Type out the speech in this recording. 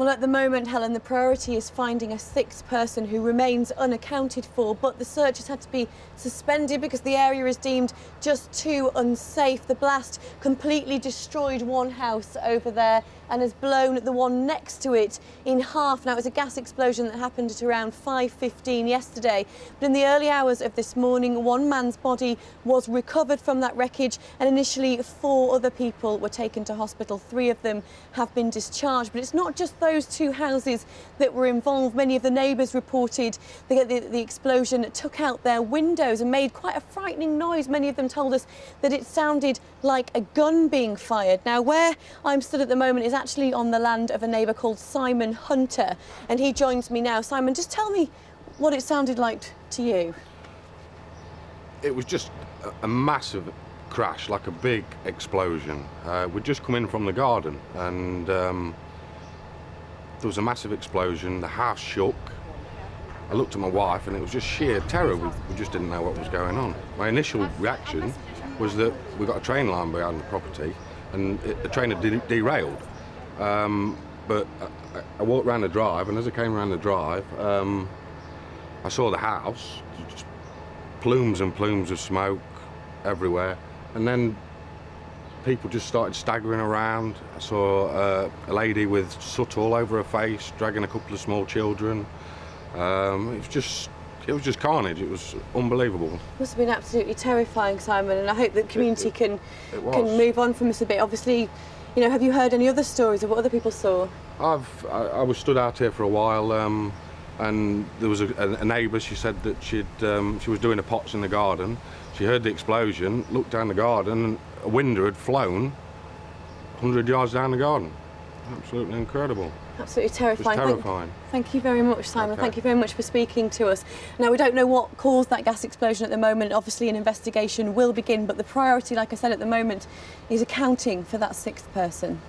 Well, at the moment, Helen, the priority is finding a sixth person who remains unaccounted for, but the search has had to be suspended because the area is deemed just too unsafe. The blast completely destroyed one house over there and has blown the one next to it in half. Now, it was a gas explosion that happened at around 5:15 yesterday, but in the early hours of this morning, one man's body was recovered from that wreckage, and initially 4 other people were taken to hospital. 3 of them have been discharged, but it's not just those 2 houses that were involved. Many of the neighbours reported the explosion took out their windows and made quite a frightening noise. Many of them told us that it sounded like a gun being fired. Now, where I'm stood at the moment is actually on the land of a neighbour called Simon Hunter, and he joins me now. Simon, just tell me what it sounded like to you. It was just a massive crash, like a big explosion. We'd just come in from the garden and there was a massive explosion. The house shook. I looked at my wife and it was just sheer terror. We just didn't know what was going on. My initial reaction was that we got a train line behind the property and the train had derailed. But I walked around the drive, and as I came around the drive, I saw the house, just plumes and plumes of smoke everywhere, and then people just started staggering around. I saw a lady with soot all over her face, dragging a couple of small children. It was just carnage. It was unbelievable. Must have been absolutely terrifying, Simon, and I hope that the community can move on from this a bit. Obviously, you know, have you heard any other stories of what other people saw? I was stood out here for a while, and there was a neighbour. She said that she was doing the pots in the garden. She heard the explosion, looked down the garden, and a window had flown 100 yards down the garden. Absolutely incredible. Absolutely terrifying. It was terrifying. Thank you very much, Simon. Okay. Thank you very much for speaking to us. Now, we don't know what caused that gas explosion at the moment. Obviously, an investigation will begin, but the priority, like I said, at the moment is accounting for that 6th person.